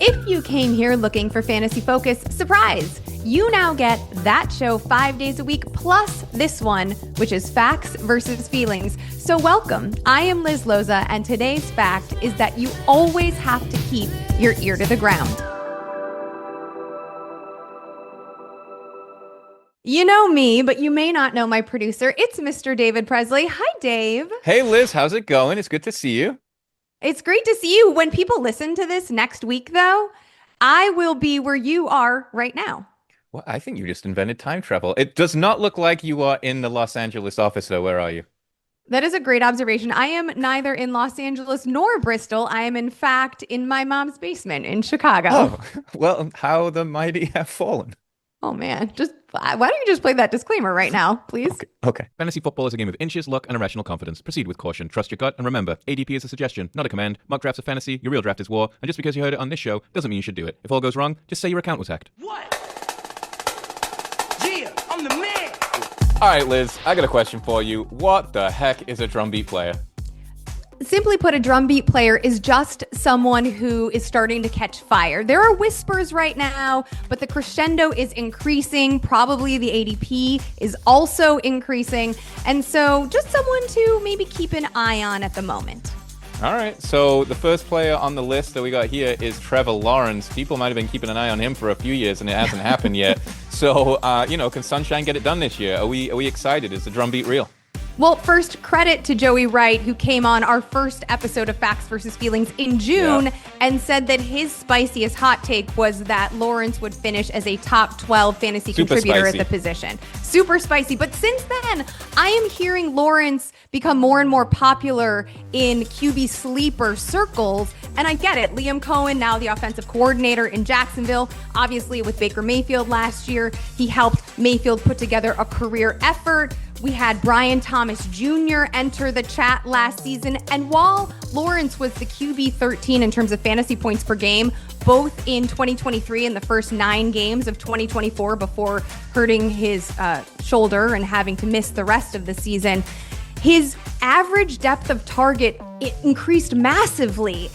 If you came here looking for Fantasy Focus, surprise! You now get that show 5 days a week, plus this one, which is Facts versus Feelings. So welcome. I am Liz Loza, and today's fact is that you always have to keep your ear to the ground. You know me, but you may not know my producer. It's Mr. David Presley. Hi, Dave. Hey, Liz. How's it going? It's good to see you. It's great to see you. When people listen to this next week, though, I will be where you are right now. Well, I think you just invented time travel. It does not look like you are in the Los Angeles office, though. Where are you? That is a great observation. I am neither in Los Angeles nor Bristol. I am, in fact, in my mom's basement in Chicago. Oh, well, how the mighty have fallen. Oh, man. Why don't you just play that disclaimer right now, please? Okay. Fantasy football is a game of inches, luck, and irrational confidence. Proceed with caution. Trust your gut. And remember, ADP is a suggestion, not a command. Mock drafts are fantasy. Your real draft is war. And just because you heard it on this show doesn't mean you should do it. If all goes wrong, just say your account was hacked. What? Yeah, I'm the man. All right, Liz, I got a question for you. What the heck is a drumbeat player? Simply put, a drumbeat player is just someone who is starting to catch fire. There are whispers right now, but the crescendo is increasing. Probably the ADP is also increasing. And so just someone to maybe keep an eye on at the moment. All right, so the first player on the list that we got here is Trevor Lawrence. People might have been keeping an eye on him for a few years, and it hasn't happened yet. So, can Sunshine get it done this year? Are we excited? Is the drumbeat real? Well, first, credit to Joey Wright, who came on our first episode of Facts versus Feelings in June and said that his spiciest hot take was that Lawrence would finish as a top 12 fantasy contributor at the position. Super spicy. But since then, I am hearing Lawrence become more and more popular in QB sleeper circles. And I get it. Liam Cohen, now the offensive coordinator in Jacksonville, obviously with Baker Mayfield last year, he helped Mayfield put together a career effort. We had Brian Thomas Jr. enter the chat last season. And while Lawrence was the QB 13 in terms of fantasy points per game, both in 2023 and the first 9 games of 2024 before hurting his shoulder and having to miss the rest of the season, his average depth of target increased massively.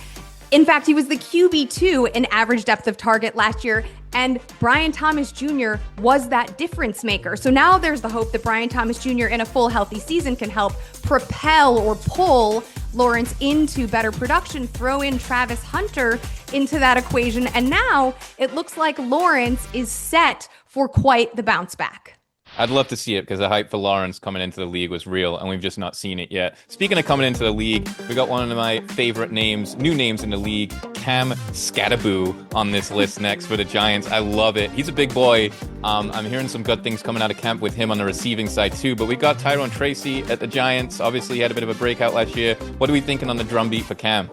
In fact, he was the QB2 in average depth of target last year, and Brian Thomas Jr. was that difference maker. So now there's the hope that Brian Thomas Jr. in a full healthy season can help propel or pull Lawrence into better production, throw in Travis Hunter into that equation, and now it looks like Lawrence is set for quite the bounce back. I'd love to see it because the hype for Lawrence coming into the league was real, and we've just not seen it yet. Speaking of coming into the league, we got one of my favorite names, new names in the league, Cam Skattebo on this list next for the Giants. I love it. He's a big boy. I'm hearing some good things coming out of camp with him on the receiving side too, but we got Tyrone Tracy at the Giants. Obviously, he had a bit of a breakout last year. What are we thinking on the drumbeat for Cam?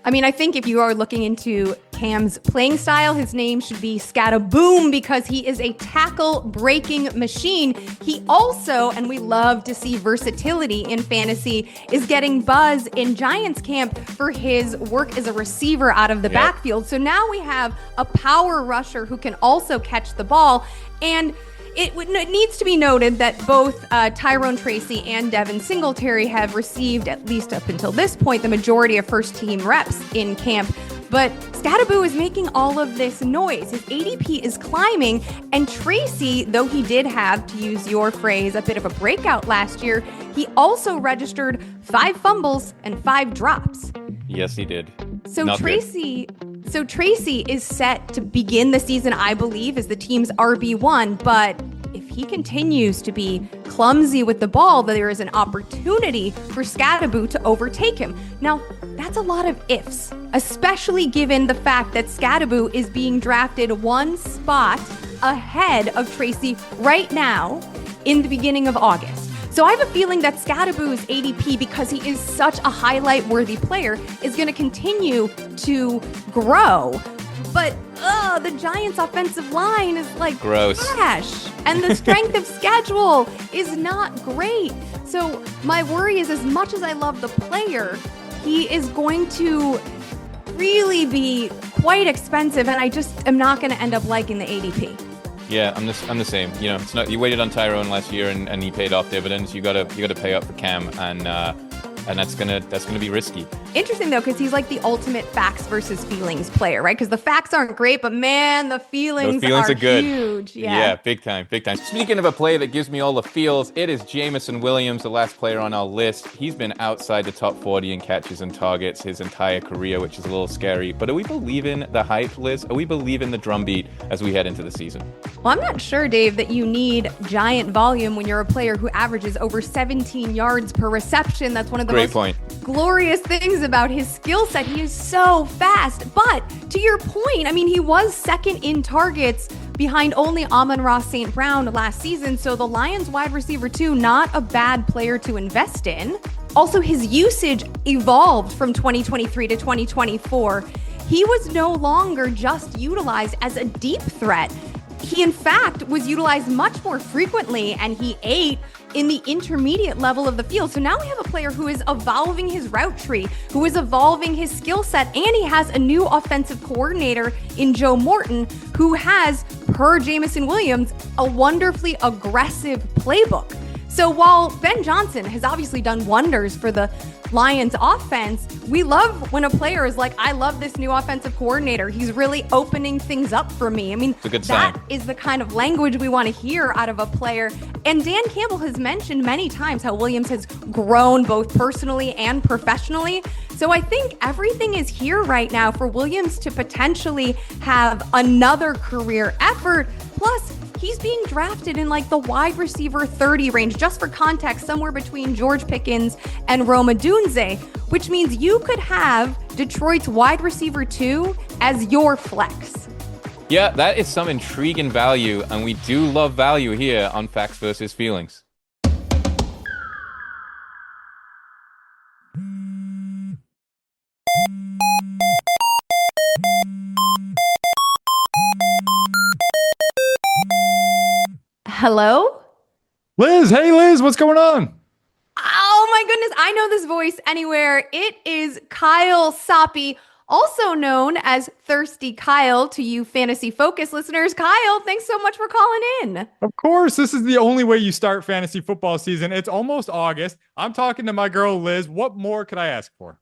I mean, I think if you are looking into Cam's playing style, his name should be Scataboom because he is a tackle-breaking machine. He also, and we love to see versatility in fantasy, is getting buzz in Giants camp for his work as a receiver out of the backfield. So now we have a power rusher who can also catch the ball. And it needs to be noted that both Tyrone Tracy and Devin Singletary have received, at least up until this point, the majority of first-team reps in camp. But Skattebo is making all of this noise. His ADP is climbing, and Tracy, though he did have, to use your phrase, a bit of a breakout last year, he also registered 5 fumbles and 5 drops. Yes, he did. So Tracy is set to begin the season, I believe, as the team's RB1, but if he continues to be clumsy with the ball, there is an opportunity for Skattebo to overtake him. Now, that's a lot of ifs, especially given the fact that Skattebo is being drafted 1 spot ahead of Tracy right now in the beginning of August. So I have a feeling that Skattebo's ADP, because he is such a highlight-worthy player, is going to continue to grow. But the Giants' offensive line is like gross trash, and the strength of schedule is not great. So my worry is, as much as I love the player, he is going to really be quite expensive, and I just am not going to end up liking the ADP. Yeah, I'm the same. You know, it's not, you waited on Tyrone last year and he paid off dividends. You gotta pay up for Cam, and and that's gonna be risky. Interesting, though, because he's like the ultimate facts versus feelings player, right? Because the facts aren't great, but man, the feelings are good. huge. Yeah, big time. Speaking of a play that gives me all the feels, it is Jameson Williams, the last player on our list. He's been outside the top 40 in catches and targets his entire career, which is a little scary. But are we believing the hype, Liz? Are we believing the drumbeat as we head into the season? Well, I'm not sure, Dave, that you need giant volume when you're a player who averages over 17 yards per reception. That's one of the glorious things about his skill set. He is so fast. But to your point, I mean, he was second in targets behind only Amon-Ra St. Brown last season. So the Lions wide receiver 2, not a bad player to invest in. Also, his usage evolved from 2023 to 2024. He was no longer just utilized as a deep threat. He, in fact, was utilized much more frequently, and he ate in the intermediate level of the field. So now we have a player who is evolving his route tree, who is evolving his skill set, and he has a new offensive coordinator in Joe Morton, who has, per Jameson Williams, a wonderfully aggressive playbook. So while Ben Johnson has obviously done wonders for the Lions offense, we love when a player is like, I love this new offensive coordinator. He's really opening things up for me. I mean, that is the kind of language we want to hear out of a player. And Dan Campbell has mentioned many times how Williams has grown both personally and professionally. So I think everything is here right now for Williams to potentially have another career effort. Plus, he's being drafted in like the wide receiver 30 range, just for context, somewhere between George Pickens and Rome Odunze, which means you could have Detroit's wide receiver 2 as your flex. Yeah, that is some intriguing value, and we do love value here on Facts versus Feelings. Hello? Liz, hey Liz, what's going on? Oh my goodness, I know this voice anywhere. It is Kyle Soppe, also known as Thirsty Kyle to you Fantasy Focus listeners. Kyle, thanks so much for calling in. Of course, this is the only way you start fantasy football season. It's almost August. I'm talking to my girl Liz. What more could I ask for?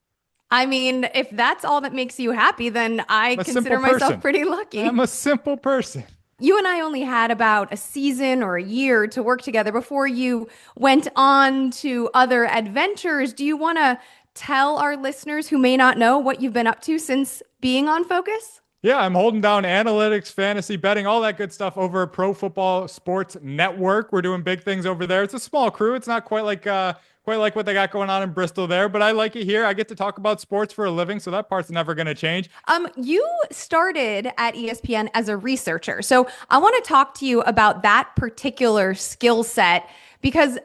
I mean, if that's all that makes you happy, then I consider myself pretty lucky. I'm a simple person. You and I only had about a season or a year to work together before you went on to other adventures. Do you want to tell our listeners who may not know what you've been up to since being on Focus? Yeah, I'm holding down analytics, fantasy betting, all that good stuff over at Pro Football Sports Network. We're doing big things over there. It's a small crew. It's not quite like what they got going on in Bristol there, but I like it here. I get to talk about sports for a living, so that part's never going to change. You started at ESPN as a researcher, so I want to talk to you about that particular skill set because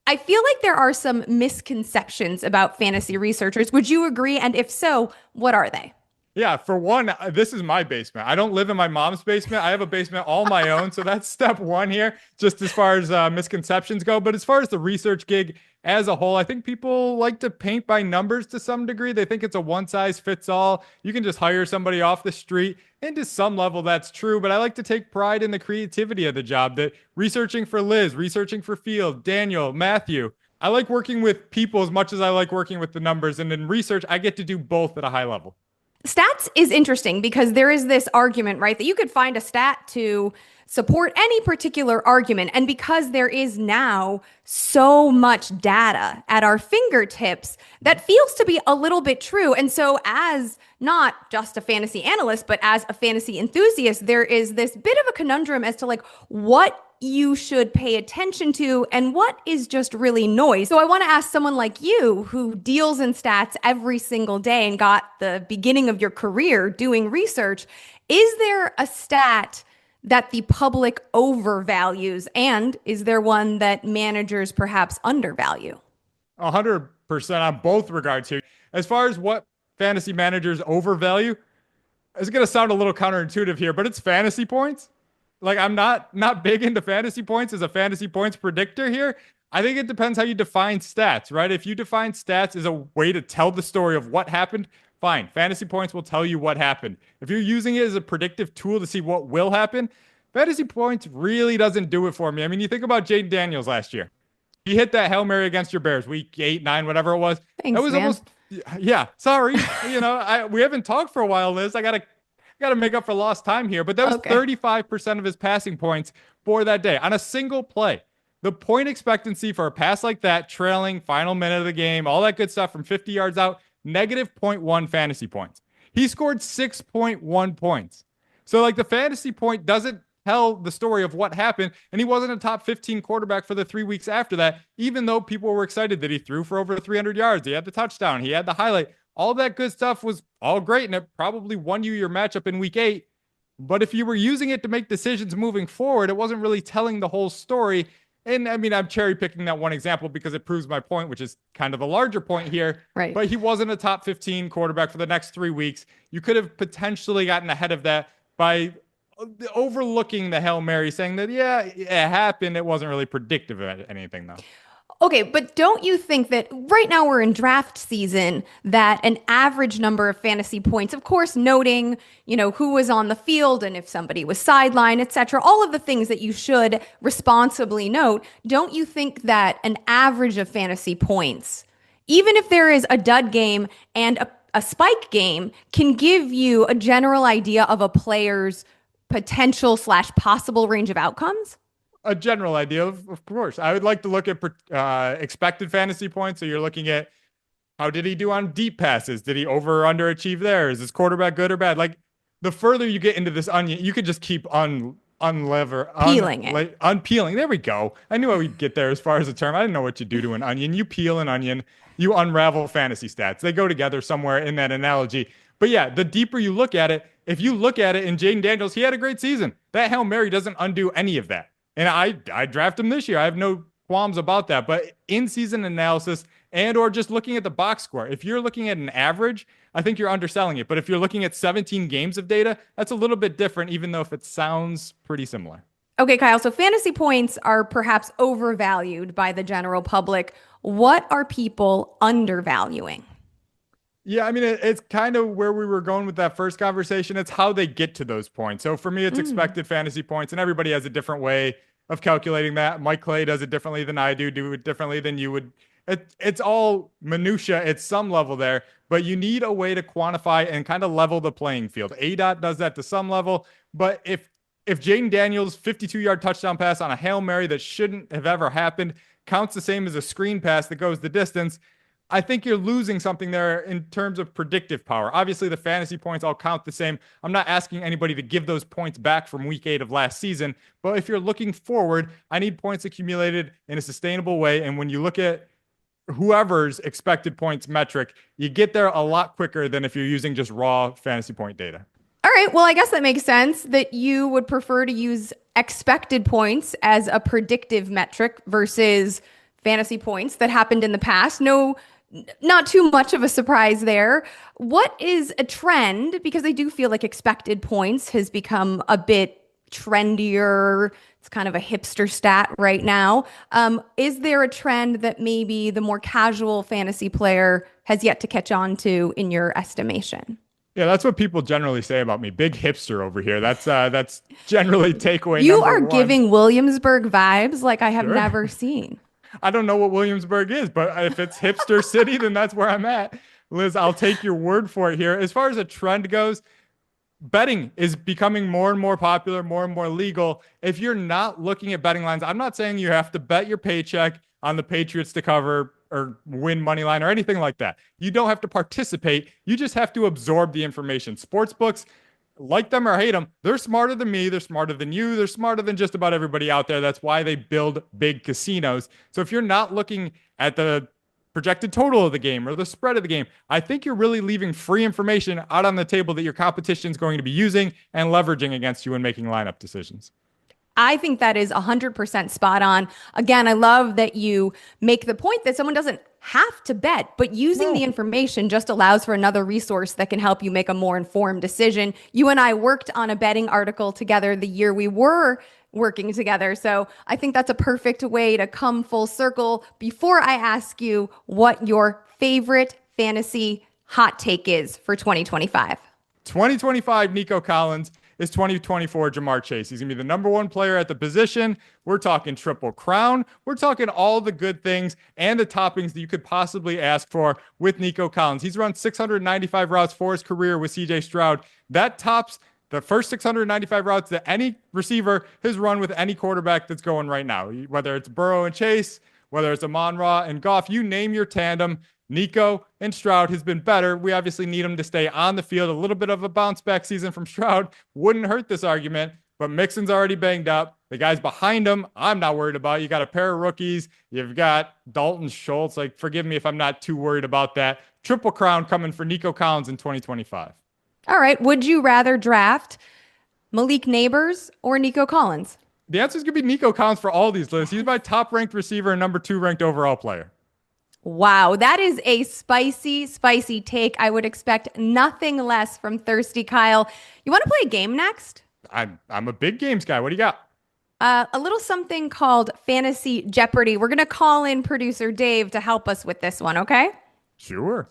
I feel like there are some misconceptions about fantasy researchers. Would you agree? And if so, what are they? Yeah, for one, this is my basement. I don't live in my mom's basement. I have a basement all my own. So that's step one here, just as far as misconceptions go. But as far as the research gig as a whole, I think people like to paint by numbers to some degree. They think it's a one size fits all. You can just hire somebody off the street. And to some level, that's true. But I like to take pride in the creativity of the job, that researching for Liz, researching for Field, Daniel, Matthew. I like working with people as much as I like working with the numbers. And in research, I get to do both at a high level. Stats is interesting because there is this argument, right, that you could find a stat to support any particular argument. And because there is now so much data at our fingertips, that feels to be a little bit true. And so as not just a fantasy analyst, but as a fantasy enthusiast, there is this bit of a conundrum as to like what you should pay attention to and what is just really noise. So I want to ask someone like you who deals in stats every single day and got the beginning of your career doing research, is there a stat that the public overvalues, and is there one that managers perhaps undervalue? 100% on both regards here. As far as what fantasy managers overvalue, it's going to sound a little counterintuitive here, but it's fantasy points. Like, I'm not big into fantasy points as a fantasy points predictor here. I think it depends how you define stats, right? If you define stats as a way to tell the story of what happened, fine. Fantasy points will tell you what happened. If you're using it as a predictive tool to see what will happen, fantasy points really doesn't do it for me. I mean, you think about Jaden Daniels last year. He hit that Hail Mary against your Bears, week 8, 9, whatever it was. Thanks, That was man. almost, yeah, sorry. We haven't talked for a while, Liz. I gotta make up for lost time here, but that was Okay. 35% of his passing points for that day on a single play. The point expectancy for a pass like that, trailing, final minute of the game, all that good stuff from 50 yards out, negative zero point 0.1 fantasy points. He scored 6.1 points. So, like, the fantasy point doesn't tell the story of what happened, and he wasn't a top 15 quarterback for the 3 weeks after that, even though people were excited that he threw for over 300 yards. He had the touchdown, he had the highlight. All that good stuff was all great, and it probably won you your matchup in week 8. But if you were using it to make decisions moving forward, it wasn't really telling the whole story. And I mean, I'm cherry picking that one example because it proves my point, which is kind of a larger point here. Right. But he wasn't a top 15 quarterback for the next 3 weeks. You could have potentially gotten ahead of that by overlooking the Hail Mary, saying that, yeah, it happened. It wasn't really predictive of anything, though. Okay, but don't you think that right now we're in draft season, that an average number of fantasy points, of course, noting, who was on the field and if somebody was sidelined, et cetera, all of the things that you should responsibly note, don't you think that an average of fantasy points, even if there is a dud game and a spike game, can give you a general idea of a player's potential / possible range of outcomes? A general idea, of course. I would like to look at expected fantasy points. So you're looking at how did he do on deep passes? Did he over or underachieve there? Is his quarterback good or bad? Like, the further you get into this onion, you could just keep Peeling it. unpeeling. There we go. I knew I would get there as far as the term. I didn't know what you do to an onion. You peel an onion, you unravel fantasy stats. They go together somewhere in that analogy. But yeah, the deeper you look at it, if you look at it in Jaden Daniels, he had a great season. That Hail Mary doesn't undo any of that. And I draft him this year. I have no qualms about that. But in-season analysis and or just looking at the box score, if you're looking at an average, I think you're underselling it. But if you're looking at 17 games of data, that's a little bit different, even though if it sounds pretty similar. Okay, Kyle, so fantasy points are perhaps overvalued by the general public. What are people undervaluing? Yeah, I mean, it's kind of where we were going with that first conversation. It's how they get to those points. So for me, it's expected fantasy points, and everybody has a different way of calculating that. Mike Clay does it differently than I do it differently than you would. It's all minutia at some level there, but you need a way to quantify and kind of level the playing field. ADOT does that to some level, but if Jaden Daniels' 52-yard touchdown pass on a Hail Mary that shouldn't have ever happened counts the same as a screen pass that goes the distance, I think you're losing something there in terms of predictive power. Obviously, the fantasy points all count the same. I'm not asking anybody to give those points back from week 8 of last season, but if you're looking forward, I need points accumulated in a sustainable way. And when you look at whoever's expected points metric, you get there a lot quicker than if you're using just raw fantasy point data. All right, well, I guess that makes sense that you would prefer to use expected points as a predictive metric versus fantasy points that happened in the past. No, not too much of a surprise there. What is a trend? Because I do feel like expected points has become a bit trendier. It's kind of a hipster stat right now. Is there a trend that maybe the more casual fantasy player has yet to catch on to in your estimation? Yeah, that's what people generally say about me. Big hipster over here. That's generally takeaway You number are one. giving Williamsburg vibes like I have Sure. never seen. I don't know what Williamsburg is, but if it's hipster city, then that's where I'm at. Liz, I'll take your word for it here. As far as a trend goes, betting is becoming more and more popular, more and more legal. If you're not looking at betting lines, I'm not saying you have to bet your paycheck on the Patriots to cover or win money line or anything like that. You don't have to participate. You just have to absorb the information. Sportsbooks, like them or hate them, they're smarter than me. They're smarter than you. They're smarter than just about everybody out there. That's why they build big casinos. So if you're not looking at the projected total of the game or the spread of the game, I think you're really leaving free information out on the table that your competition is going to be using and leveraging against you in making lineup decisions. I think that is 100% spot on. Again, I love that you make the point that someone doesn't have to bet, but using the information just allows for another resource that can help you make a more informed decision. You and I worked on a betting article together the year we were working together. So I think that's a perfect way to come full circle. Before I ask you what your favorite fantasy hot take is for 2025. 2025 Nico Collins is 2024 Jamar Chase. He's going to be the number one player at the position. We're talking triple crown. We're talking all the good things and the toppings that you could possibly ask for with Nico Collins. He's run 695 routes for his career with CJ Stroud. That tops the first 695 routes that any receiver has run with any quarterback that's going right now, whether it's Burrow and Chase, whether it's Amon-Ra and Goff, you name your tandem. Nico and Stroud has been better. We obviously need him to stay on the field. A little bit of a bounce back season from Stroud wouldn't hurt this argument, but Mixon's already banged up. The guys behind him, I'm not worried about. You got a pair of rookies. You've got Dalton Schultz. Like, forgive me if I'm not too worried about that. Triple crown coming for Nico Collins in 2025. All right. Would you rather draft Malik Neighbors or Nico Collins? The answer is going to be Nico Collins for all these lists. He's my top ranked receiver and number 2 ranked overall player. Wow, that is a spicy, spicy take. I would expect nothing less from Thirsty Kyle. You want to play a game next? I'm a big games guy. What do you got? A little something called Fantasy Jeopardy. We're going to call in producer Dave to help us with this one, okay? Sure.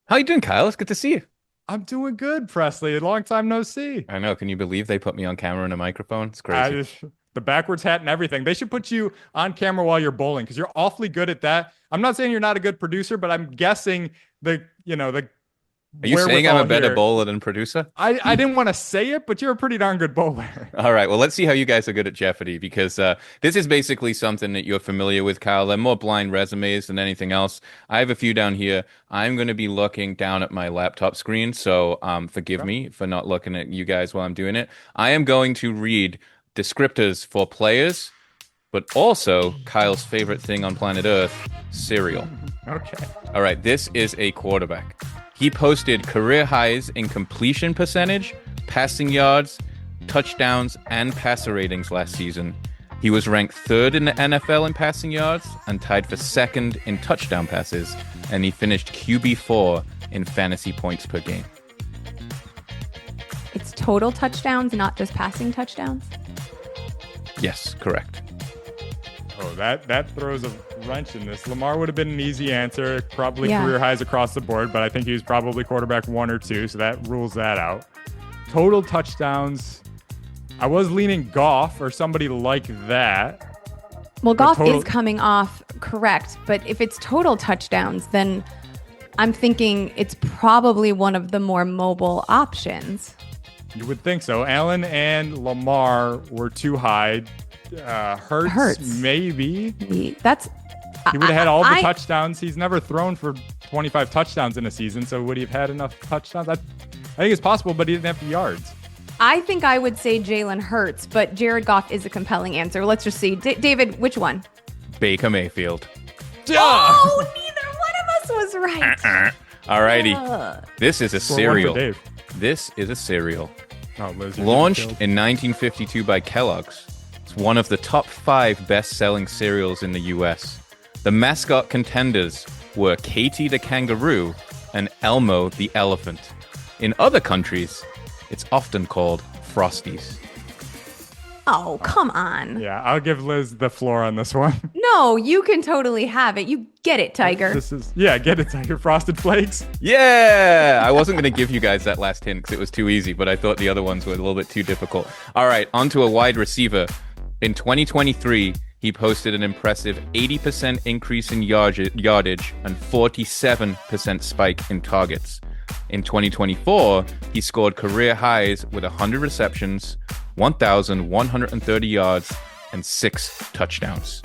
How you doing, Kyle? It's good to see you. I'm doing good, Presley. A long time no see. I know. Can you believe they put me on camera and a microphone? It's crazy. The backwards hat and everything. They should put you on camera while you're bowling because you're awfully good at that. I'm not saying you're not a good producer, but I'm guessing the. Are you saying I'm a better bowler than producer? I didn't want to say it, but you're a pretty darn good bowler. All right. Well, let's see how you guys are good at Jeopardy because this is basically something that you're familiar with, Kyle. They're more blind resumes than anything else. I have a few down here. I'm going to be looking down at my laptop screen, so forgive me for not looking at you guys while I'm doing it. I am going to read descriptors for players, but also Kyle's favorite thing on planet Earth, cereal. Okay. All right. This is a quarterback. He posted career highs in completion percentage, passing yards, touchdowns, and passer ratings last season. He was ranked 3rd in the NFL in passing yards and tied for 2nd in touchdown passes, and he finished QB4 in fantasy points per game. It's total touchdowns, not just passing touchdowns? Yes, correct. Oh, that throws a wrench in this. Lamar would have been an easy answer, probably Yeah. career highs across the board, but I think he was probably quarterback 1 or 2, so that rules that out. Total touchdowns, I was leaning Goff or somebody like that. Well, Goff total- is coming off correct, but if it's total touchdowns, then I'm thinking it's probably one of the more mobile options. You would think so. Allen Lamar were too high. Hurts, maybe. He would have had all the touchdowns. He's never thrown for 25 touchdowns in a season, so would he have had enough touchdowns? I think it's possible, but he didn't have the yards. I think I would say Jalen Hurts, but Jared Goff is a compelling answer. Let's just see. David, which one? Baker Mayfield. Oh, neither one of us was right. All righty. This is a cereal. Dave. This is a cereal. Oh, Liz, you're Launched getting in 1952 by Kellogg's. It's one of the top 5 best-selling cereals in the U.S. The mascot contenders were Katie the kangaroo and Elmo the elephant. In other countries, it's often called Frosties. Oh, come on. killed. Yeah, I'll give Liz the floor on this one. No, you can totally have it. You get it, Tiger. Get it, Tiger. Frosted Flakes. Yeah! I wasn't going to give you guys that last hint because it was too easy, but I thought the other ones were a little bit too difficult. All right, on to a wide receiver. In 2023, he posted an impressive 80% increase in yardage and 47% spike in targets. In 2024, he scored career highs with 100 receptions, 1,130 yards, and 6 touchdowns.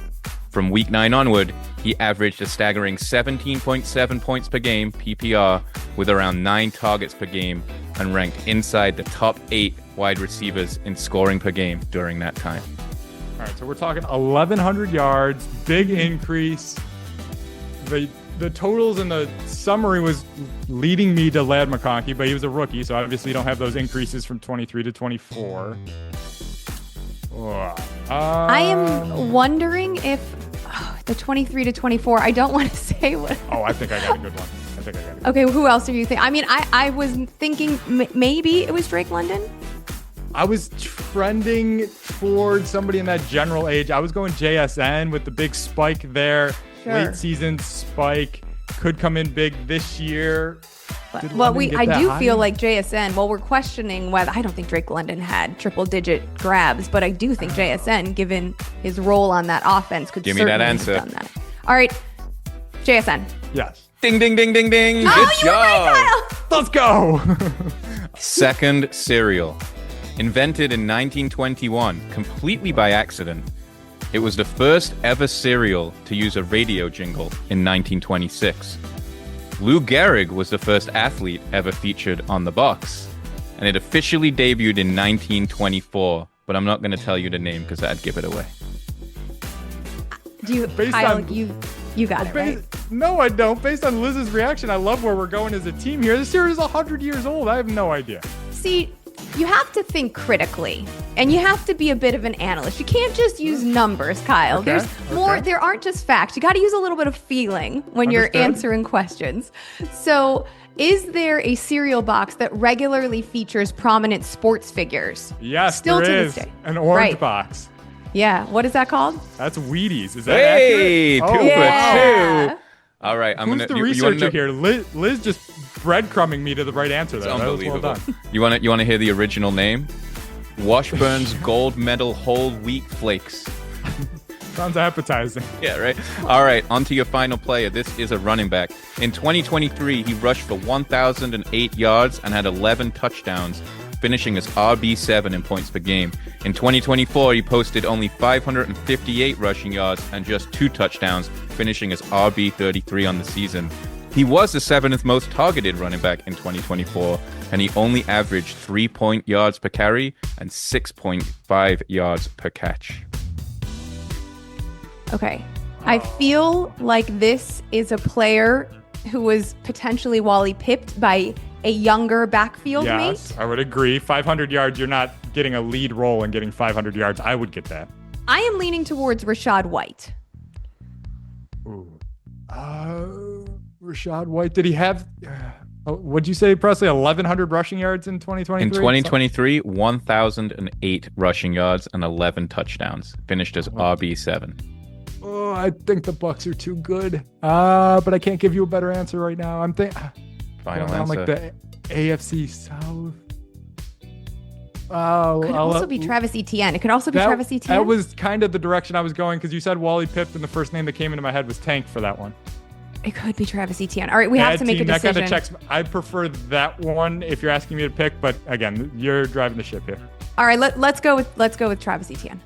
From week 9 onward, he averaged a staggering 17.7 points per game, PPR, with around 9 targets per game, and ranked inside the top 8 wide receivers in scoring per game during that time. All right, so we're talking 1,100 yards, big increase. The totals in the summary was leading me to Ladd McConkey, but he was a rookie, so obviously you don't have those increases from 23 to 24. I am wondering if the 23 to 24, I don't want to say what. Oh, I think I got a good one. Okay, who else are you thinking? I mean, I was thinking maybe it was Drake London. I was trending toward somebody in that general age. I was going JSN with the big spike there. Sure. Late season spike. could come in big this year. Well, I do feel like JSN, well, we're questioning whether, I don't think Drake London had triple-digit grabs, but I do think JSN, given his role on that offense, could Give me that certainly answer. have done that. All right, JSN. Yes. Ding, ding, ding, ding, ding. Oh, Good you were job. right, Kyle. Let's go. Second cereal. Invented in 1921, completely by accident. It was the first ever cereal to use a radio jingle in 1926. Lou Gehrig was the first athlete ever featured on the box, and it officially debuted in 1924, but I'm not going to tell you the name because that'd give it away. Kyle, you got it, right? No, I don't. Based on Liz's reaction, I love where we're going as a team here. This series is 100 years old. I have no idea. See, you have to think critically, and you have to be a bit of an analyst. You can't just use numbers, Kyle. Okay, There's more. There aren't just facts. You got to use a little bit of feeling when you're answering questions. So, is there a cereal box that regularly features prominent sports figures? Yes, Still there to is. this day. An orange Right. box. Yeah. What is that called? That's Wheaties. Is that Hey, accurate? two for yeah. two. All right, I'm Who's gonna. the you researcher wanna know, here? Liz just breadcrumbing me to the right answer there. It's That was well unbelievable. done. You want to hear the original name? Washburn's Gold Medal Whole Wheat Flakes. Sounds appetizing. Yeah, right. All right, on to your final player. This is a running back. In 2023, he rushed for 1,008 yards and had 11 touchdowns, finishing as RB7 in points per game. In 2024, he posted only 558 rushing yards and just 2 touchdowns, finishing as RB33 on the season. He was the 7th most targeted running back in 2024, and he only averaged 3 yards per carry and 6.5 yards per catch. Okay. I feel like this is a player who was potentially Wally pipped by a younger backfield Yes, mate. I would agree. 500 yards, you're not getting a lead role and getting 500 yards. I would get that. I am leaning towards Rashad White. Ooh. Rashad White, did he have, what'd you say, Presley, 1,100 rushing yards in 2023? In 2023, 1,008 rushing yards and 11 touchdowns, finished as RB7. Oh, I think the Bucks are too good. But I can't give you a better answer right now. I'm thinking Final I'm answer. like the AFC South. Oh, Could also be Travis Etienne. It could also be Travis Etienne. That was kind of the direction I was going because you said Wally Pipp, and the first name that came into my head was Tank for that one. It could be Travis Etienne. All right, we have to make a That decision. kind of checks. I prefer that one if you're asking me to pick, but again, you're driving the ship here. All right, let's go with Travis Etienne.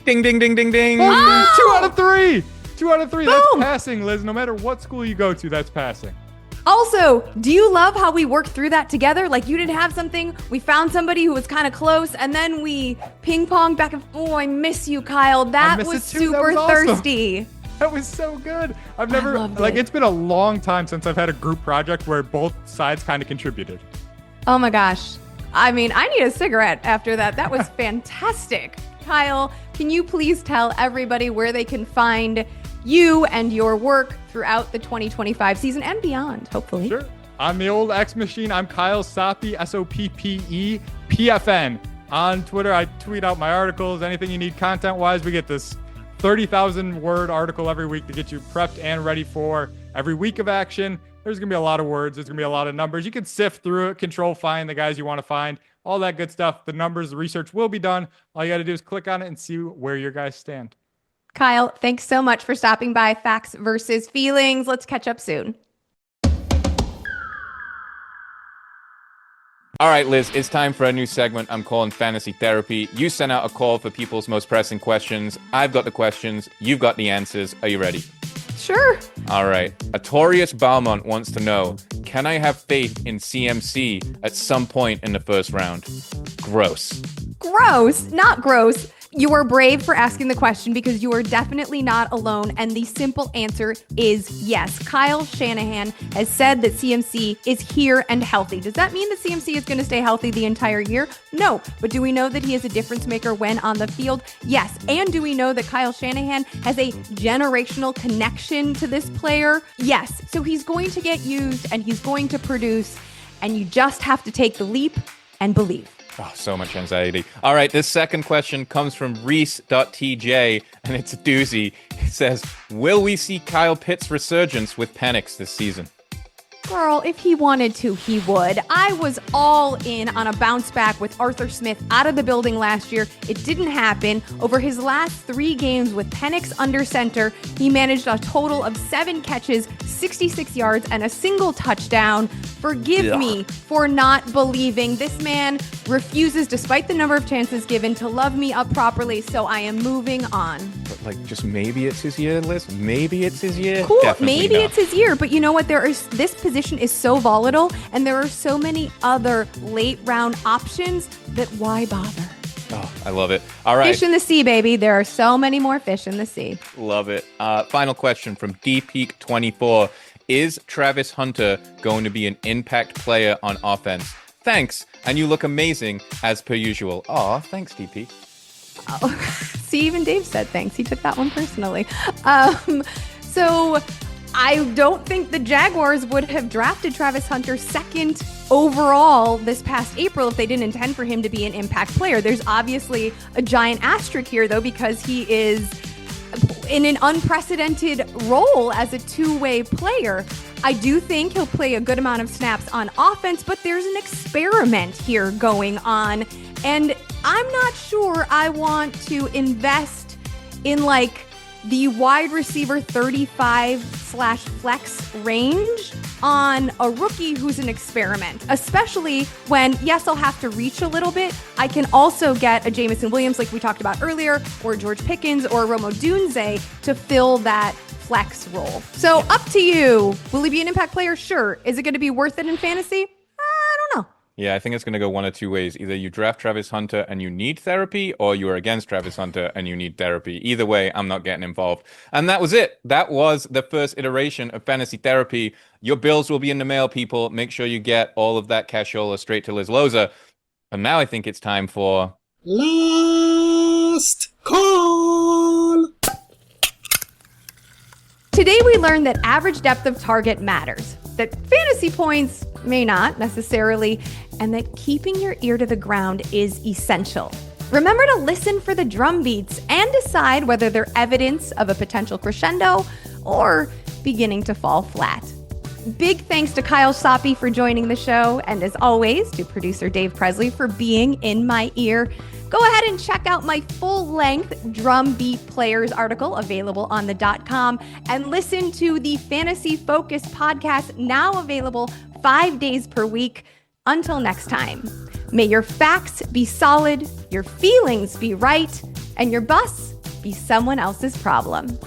Ding, ding, ding, ding, ding. Oh! 2 out of 3. 2 out of 3. That's Boom! passing, Liz. No matter what school you go to, that's passing. Also, do you love how we worked through that together? Like, you didn't have something, we found somebody who was kind of close, and then we ping-pong back and forth. Oh, I miss you, Kyle. That miss was it too. That super was awesome. thirsty. That was so good. I've never, loved like, it. it's been a long time since I've had a group project where both sides kind of contributed. Oh my gosh. I mean, I need a cigarette after that. That was fantastic. Kyle, can you please tell everybody where they can find you and your work throughout the 2025 season and beyond, hopefully? Sure. On the old X machine, I'm Kyle Soppe, Soppe, PFN. On Twitter, I tweet out my articles, anything you need content-wise. We get this 30,000 word article every week to get you prepped and ready for every week of action. There's going to be a lot of words. There's going to be a lot of numbers. You can sift through it, control find the guys you want to find, all that good stuff. The numbers, the research will be done. All you got to do is click on it and see where your guys stand. Kyle, thanks so much for stopping by Facts versus Feelings. Let's catch up soon. All right, Liz, it's time for a new segment I'm calling Fantasy Therapy. You sent out a call for people's most pressing questions. I've got the questions. You've got the answers. Are you ready? Sure. All right. Atorius Balmont wants to know, can I have faith in CMC at some point in the first round? Gross. Gross, not gross. You are brave for asking the question because you are definitely not alone. And the simple answer is yes. Kyle Shanahan has said that CMC is here and healthy. Does that mean that CMC is going to stay healthy the entire year? No. But do we know that he is a difference maker when on the field? Yes. And do we know that Kyle Shanahan has a generational connection to this player? Yes. So he's going to get used and he's going to produce. And you just have to take the leap and believe. Oh, so much anxiety. All right, this second question comes from Reese.tj, and it's a doozy. says, will we see Kyle Pitt's resurgence with Penix this season? Girl, if he wanted to, he would. I was all in on a bounce back with Arthur Smith out of the building last year. It didn't happen. Over his last 3 games with Penix under center, he managed a total of 7 catches, 66 yards, and a single touchdown. Forgive me for not believing. This man refuses, despite the number of chances given, to love me up properly, so I am moving on. But like, just maybe it's his year, Liz. Maybe it's his year. Cool, Definitely maybe not. it's his year, but you know what? This position is so volatile, and there are so many other late round options that why bother? Oh, I love it. All right. Fish in the sea, baby. There are so many more fish in the sea. Love it. Final question from DPeak24. Is Travis Hunter going to be an impact player on offense? Thanks, and you look amazing as per usual. Aw, thanks, DP. Oh, see, even Dave said thanks. He took that one personally. So I don't think the Jaguars would have drafted Travis Hunter 2nd overall this past April if they didn't intend for him to be an impact player. There's obviously a giant asterisk here, though, because he is in an unprecedented role as a two-way player. I do think he'll play a good amount of snaps on offense, but there's an experiment here going on, and I'm not sure I want to invest in like the wide receiver 35/flex range on a rookie who's an experiment, especially when, yes, I'll have to reach a little bit. I can also get a Jamison Williams like we talked about earlier, or George Pickens or Romo Dunze to fill that flex role. So up to you. Will he be an impact player? Sure. Is it going to be worth it in fantasy? I don't know. Yeah, I think it's going to go one of two ways. Either you draft Travis Hunter and you need therapy, or you are against Travis Hunter and you need therapy. Either way, I'm not getting involved. And that was it. That was the first iteration of Fantasy Therapy. Your bills will be in the mail, people. Make sure you get all of that cashola straight to Liz Loza. And now I think it's time for... Last call! Today we learned that average depth of target matters, that fantasy points may not necessarily, and that keeping your ear to the ground is essential. Remember to listen for the drum beats and decide whether they're evidence of a potential crescendo or beginning to fall flat. Big thanks to Kyle Soppe for joining the show, and as always, to producer Dave Presley for being in my ear. Go ahead and check out my full-length Drumbeat Players article available on the .com, and listen to the Fantasy Focus podcast, now available 5 days per week. Until next time, may your facts be solid, your feelings be right, and your bus be someone else's problem.